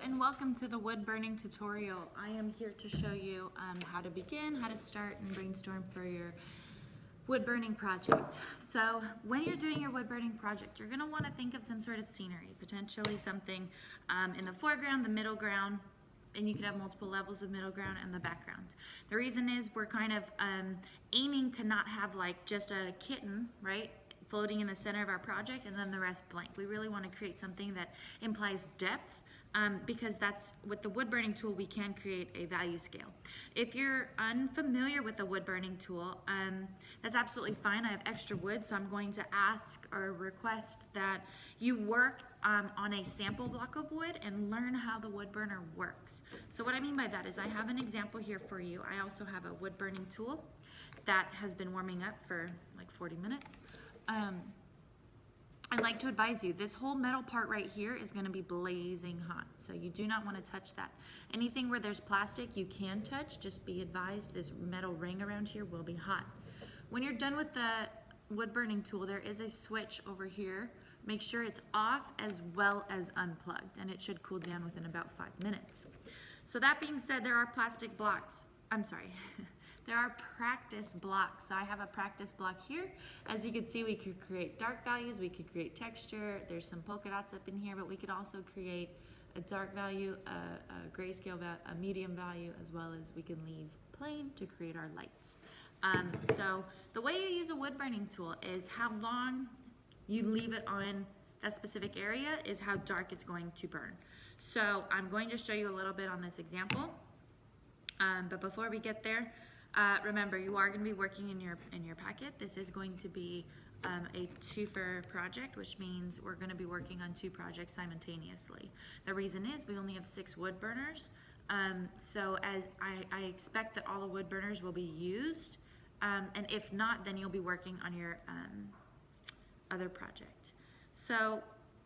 and welcome to the wood burning tutorial. I am here to show you how to begin, how to start and brainstorm for your wood burning project. So when you're doing your wood burning project, you're going to want to think of some sort of scenery, potentially something in the foreground, the middle ground, and you could have multiple levels of middle ground and the background. The reason is we're kind of aiming to not have like just a kitten, right, floating in the center of our project and then the rest blank. We really want to create something that implies depth. Because that's with the wood burning tool we can create a value scale. If you're unfamiliar with the wood burning tool, that's absolutely fine. I have extra wood, so I'm going to ask or request that you work on a sample block of wood and learn how the wood burner works. So what I mean by that is I have an example here for you. I also have a wood burning tool that has been warming up for like 40 minutes. I'd like to advise you, this whole metal part right here is going to be blazing hot, so you do not want to touch that. Anything where there's plastic you can touch, just be advised this metal ring around here will be hot. When you're done with the wood burning tool, there is a switch over here. Make sure it's off as well as unplugged, and it should cool down within about 5 minutes. So that being said, there are plastic blocks. There are practice blocks. So I have a practice block here. As you can see, we could create dark values, we could create texture. There's some polka dots up in here, but we could also create a dark value, a grayscale value, a medium value, as well as we can leave plain to create our lights. So the way you use a wood burning tool is how long you leave it on that specific area is how dark it's going to burn. So I'm going to show you a little bit on this example. But before we get there, remember, you are going to be working in your packet. This is going to be a twofer project, which means we're going to be working on 2 projects simultaneously. The reason is we only have 6 wood burners, so as I expect that all the wood burners will be used, and if not, then you'll be working on your other project. So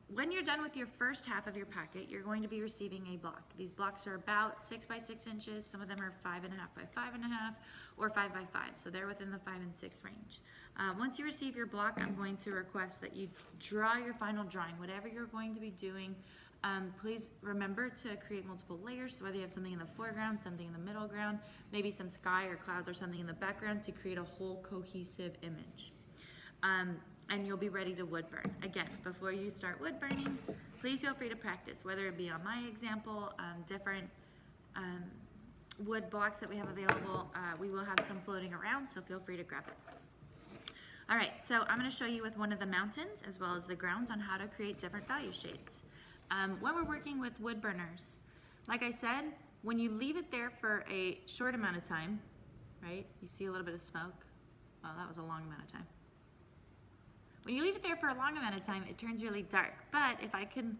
when you're done with your first half of your packet, you're going to be receiving a block. These blocks are about 6 by 6 inches. Some of them are 5.5 by 5.5 or 5 by 5. So they're within the 5 and 6 range. Once you receive your block, I'm going to request that you draw your final drawing. Whatever you're going to be doing, please remember to create multiple layers. So whether you have something in the foreground, something in the middle ground, maybe some sky or clouds or something in the background to create a whole cohesive image. And you'll be ready to wood burn. Again, before you start wood burning, please feel free to practice, whether it be on my example, different wood blocks that we have available. We will have some floating around, so feel free to grab it. All right, so I'm gonna show you with one of the mountains as well as the ground on how to create different value shades. When we're working with wood burners, like I said, when you leave it there for a short amount of time, right, you see a little bit of smoke. Oh, that was a long amount of time. When you leave it there for a long amount of time, it turns really dark. But if I can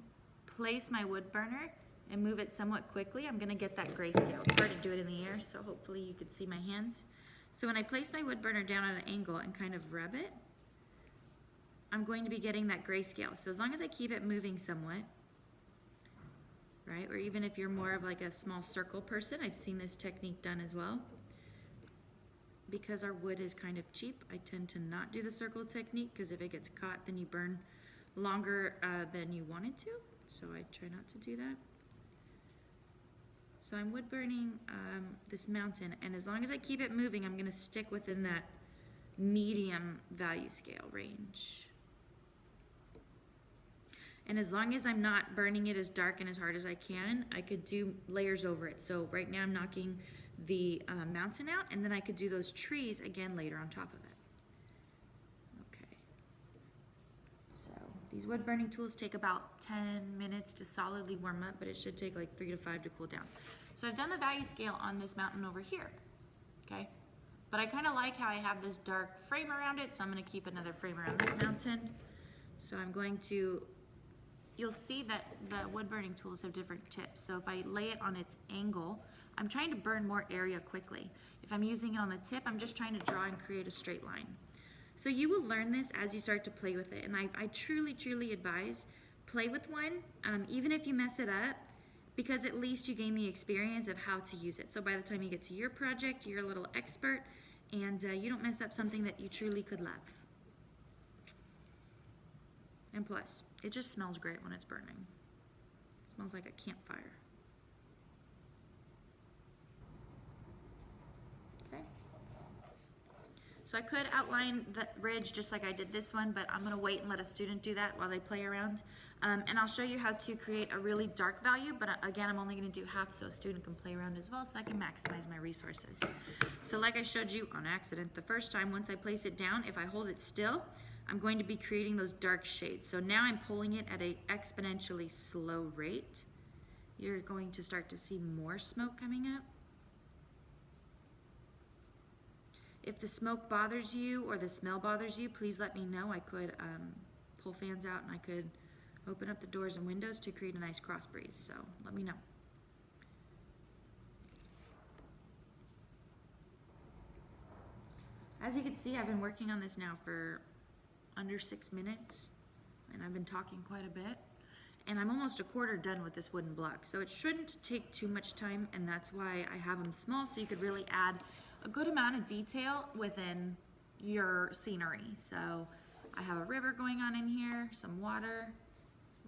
place my wood burner and move it somewhat quickly, I'm gonna get that grayscale. It's hard to do it in the air, so hopefully you can see my hands. So when I place my wood burner down at an angle and kind of rub it, I'm going to be getting that grayscale. So as long as I keep it moving somewhat, right? Or even if you're more of like a small circle person, I've seen this technique done as well. Because our wood is kind of cheap, I tend to not do the circle technique because if it gets caught, then you burn longer than you wanted to. So I try not to do that. So I'm wood burning this mountain, and as long as I keep it moving, I'm going to stick within that medium value scale range. And as long as I'm not burning it as dark and as hard as I can, I could do layers over it. So right now I'm knocking the mountain out, and then I could do those trees again later on top of it. Okay. So these wood burning tools take about 10 minutes to solidly warm up, but it should take like 3 to 5 to cool down. So I've done the value scale on this mountain over here, okay? But I kind of like how I have this dark frame around it, so I'm going to keep another frame around this mountain. So I'm going to, you'll see that the wood burning tools have different tips. So if I lay it on its angle, I'm trying to burn more area quickly. If I'm using it on the tip, I'm just trying to draw and create a straight line. So you will learn this as you start to play with it, and I truly, truly advise play with one, even if you mess it up, because at least you gain the experience of how to use it. So by the time you get to your project, you're a little expert, and you don't mess up something that you truly could love. And plus, it just smells great when it's burning. It smells like a campfire. So I could outline the ridge just like I did this one, but I'm gonna wait and let a student do that while they play around. And I'll show you how to create a really dark value, but again, I'm only gonna do half so a student can play around as well, so I can maximize my resources. So like I showed you on accident the first time, once I place it down, if I hold it still, I'm going to be creating those dark shades. So now I'm pulling it at an exponentially slow rate. You're going to start to see more smoke coming up. If the smoke bothers you or the smell bothers you, please let me know. I could pull fans out and I could open up the doors and windows to create a nice cross breeze, so let me know. As you can see, I've been working on this now for under 6 minutes, and I've been talking quite a bit. And I'm almost a quarter done with this wooden block, so it shouldn't take too much time, and that's why I have them small, so you could really add a good amount of detail within your scenery. So I have a river going on in here, some water,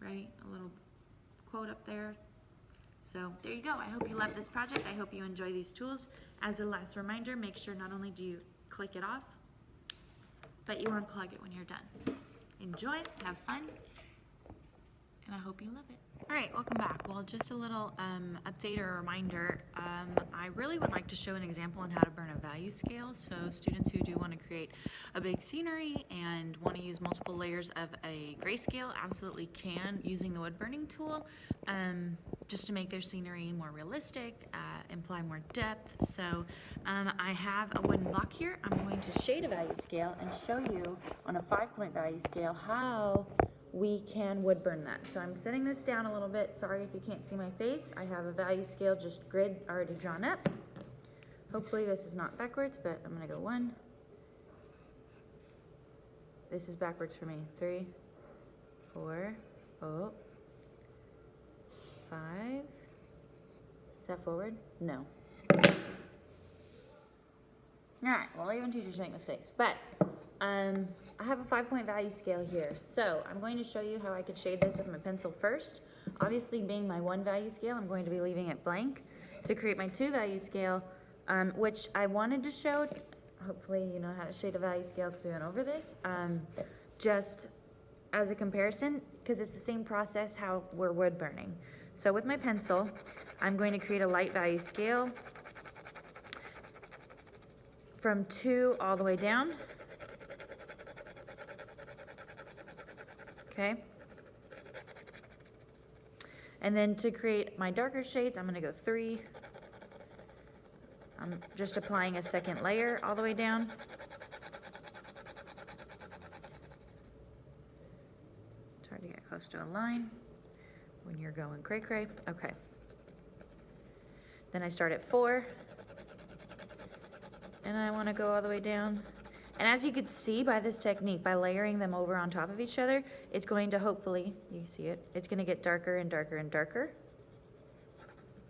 right? A little quote up there. So there you go. I hope you love this project. I hope you enjoy these tools. As a last reminder, make sure not only do you click it off, but you unplug it when you're done. Enjoy, have fun, and I hope you love it. All right, welcome back. Well, just a little update or reminder. I really would like to show an example on how to burn a value scale. So students who do want to create a big scenery and want to use multiple layers of a grayscale absolutely can using the wood burning tool, just to make their scenery more realistic, imply more depth. So I have a wooden block here. I'm going to shade a value scale and show you on a 5-point value scale how we can wood burn that. So I'm setting this down a little bit. Sorry if you can't see my face. I have a value scale, just grid already drawn up. Hopefully this is not backwards, but I'm gonna go 1. This is backwards for me. 3, 4, oh, 5. Is that forward? No. All right, well, even teachers make mistakes, but I have a 5-point value scale here. So I'm going to show you how I could shade this with my pencil first. Obviously, being my 1 value scale, I'm going to be leaving it blank. To create my 2 value scale, which I wanted to show, hopefully you know how to shade a value scale because we went over this, just as a comparison, because it's the same process how we're wood burning. So with my pencil, I'm going to create a light value scale from 2 all the way down. Okay. And then to create my darker shades, I'm going to go 3. I'm just applying a second layer all the way down. It's hard to get close to a line when you're going cray-cray. Okay. Then I start at 4. And I want to go all the way down. And as you can see by this technique, by layering them over on top of each other, it's going to hopefully, you see it, it's going to get darker and darker and darker.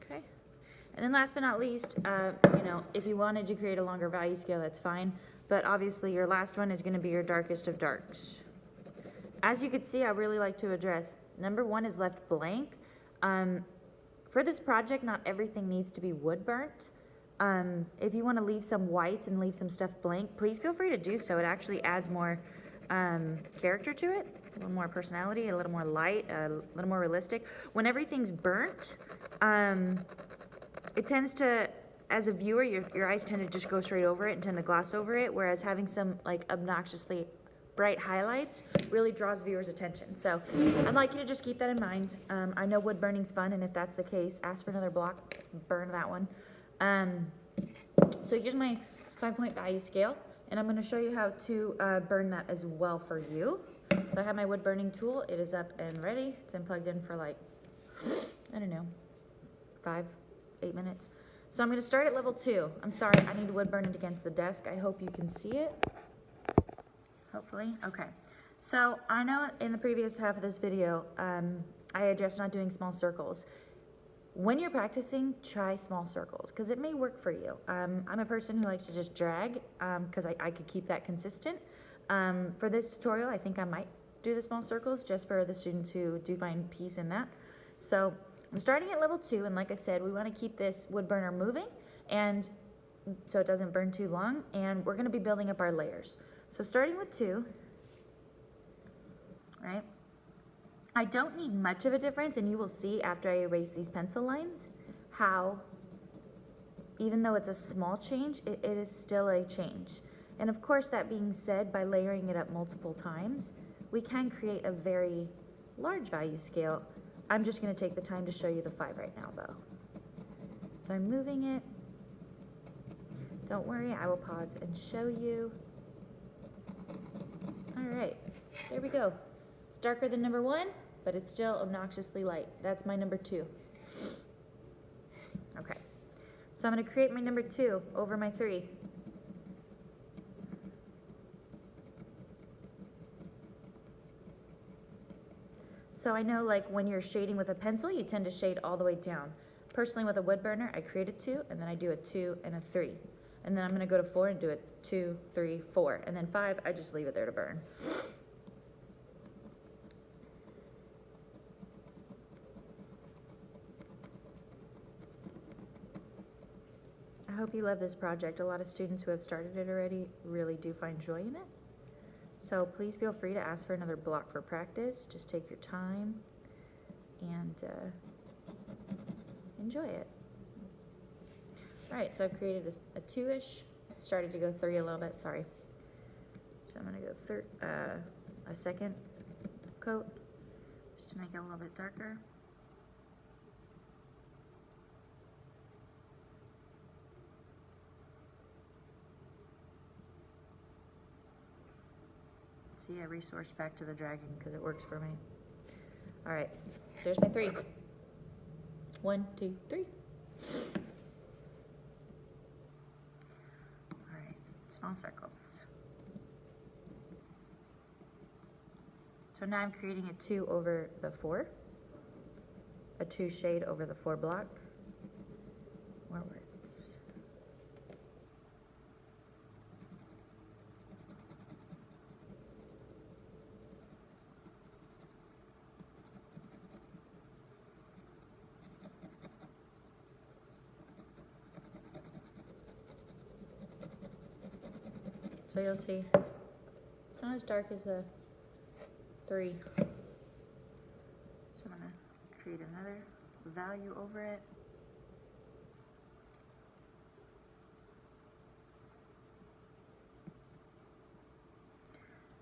Okay. And then last but not least, you know, if you wanted to create a longer value scale, that's fine. But obviously your last one is going to be your darkest of darks. As you can see, I really like to address, number 1 is left blank. For this project, not everything needs to be wood burnt. If you want to leave some white and leave some stuff blank, please feel free to do so. It actually adds more character to it, a little more personality, a little more light, a little more realistic. When everything's burnt, it tends to, as a viewer, your eyes tend to just go straight over it and tend to gloss over it, whereas having some like obnoxiously bright highlights really draws viewers' attention. So I'd like you to just keep that in mind. I know wood burning's fun, and if that's the case, ask for another block, burn that one. So here's my 5-point value scale, and I'm going to show you how to burn that as well for you. So I have my wood burning tool. It is up and ready. It's been plugged in for like, I don't know, 5, 8 minutes. So I'm going to start at level 2. I'm sorry, I need to wood burn it against the desk. I hope you can see it. Hopefully. Okay. So I know in the previous half of this video, I addressed not doing small circles. When you're practicing, try small circles because it may work for you. I'm a person who likes to just drag because I could keep that consistent. For this tutorial, I think I might do the small circles just for the students who do find peace in that. So I'm starting at level 2, and like I said, we want to keep this wood burner moving. And so it doesn't burn too long, and we're gonna be building up our layers. So starting with 2, right? I don't need much of a difference, and you will see after I erase these pencil lines how, even though it's a small change, it is still a change. And of course, that being said, by layering it up multiple times, we can create a very large value scale. I'm just gonna take the time to show you the 5 right now though. So I'm moving it. Don't worry, I will pause and show you. All right, there we go. It's darker than number 1, but it's still obnoxiously light. That's my number 2. Okay, so I'm gonna create my number 2 over my 3. So I know, like, when you're shading with a pencil, you tend to shade all the way down. Personally, with a wood burner, I create a 2, and then I do a 2 and a 3. And then I'm gonna go to 4 and do a 2, 3, 4. And then 5, I just leave it there to burn. I hope you love this project. A lot of students who have started it already really do find joy in it. So please feel free to ask for another block for practice. Just take your time and enjoy it. All right, so I've created a 2-ish. Started to go 3 a little bit, sorry. So I'm gonna go a second coat just to make it a little bit darker. See, I resourced back to the dragon because it works for me. All right, there's my 3. 1, 2, 3. All right, small circles. So now I'm creating a 2 over the 4, a 2 shade over the 4 block. More words. So you'll see, it's not as dark as the 3. So I'm gonna create another value over it.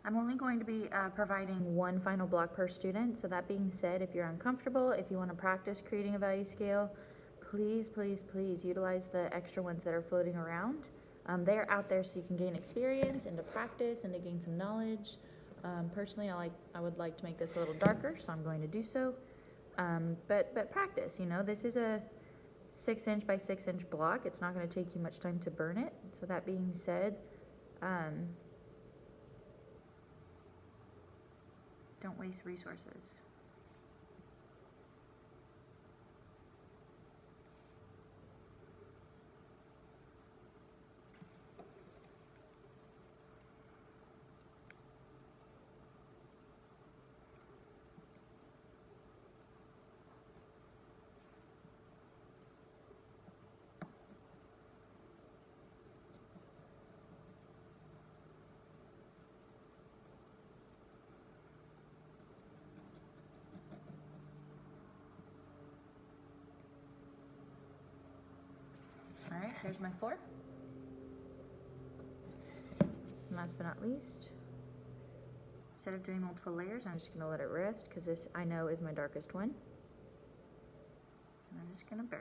I'm only going to be providing 1 final block per student. So that being said, if you're uncomfortable, if you want to practice creating a value scale, please, please, please utilize the extra ones that are floating around. They're out there so you can gain experience and to practice and to gain some knowledge. Personally, I would like to make this a little darker, so I'm going to do so. But practice, you know, this is a 6-inch by 6-inch block. It's not going to take you much time to burn it. So that being said, don't waste resources. All right, here's my 4. And last but not least, instead of doing multiple layers, I'm just gonna let it rest because this I know is my darkest one. And I'm just gonna burn.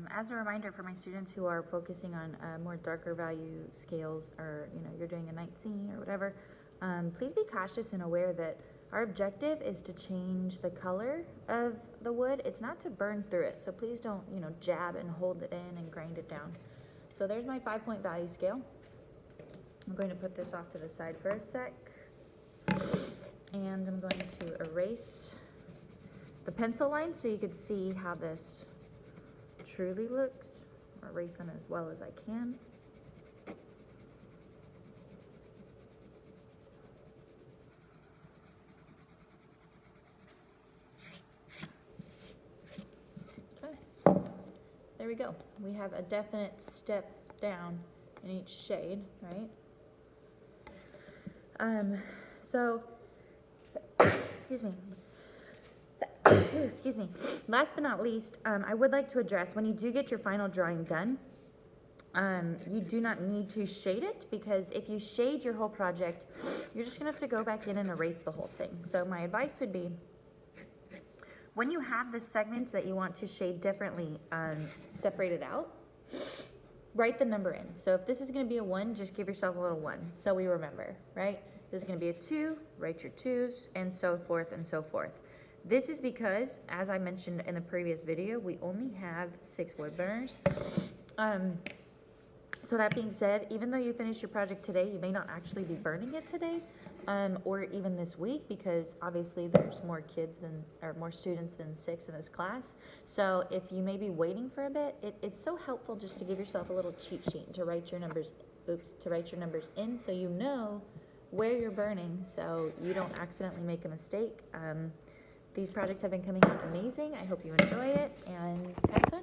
As a reminder for my students who are focusing on more darker value scales, or you're doing a night scene or whatever, please be cautious and aware that our objective is to change the color of the wood. It's not to burn through it. So please don't, jab and hold it in and grind it down. So there's my 5-point value scale. I'm going to put this off to the side for a sec. And I'm going to erase the pencil lines so you could see how this truly looks. I'll erase them as well as I can. There we go. We have a definite step down in each shade, right? So, excuse me. Excuse me. Last but not least, I would like to address, when you do get your final drawing done, you do not need to shade it, because if you shade your whole project, you're just gonna have to go back in and erase the whole thing. So my advice would be, when you have the segments that you want to shade differently separated out, write the number in. So if this is going to be a 1, just give yourself a little 1 so we remember, right? This is going to be a 2, write your 2s, and so forth and so forth. This is because, as I mentioned in the previous video, we only have 6 wood burners. So that being said, even though you finish your project today, you may not actually be burning it today, or even this week, because obviously there's more more students than 6 in this class. So if you may be waiting for a bit, it's so helpful just to give yourself a little cheat sheet to write your numbers, in, so you know where you're burning, so you don't accidentally make a mistake. These projects have been coming out amazing. I hope you enjoy it and have fun.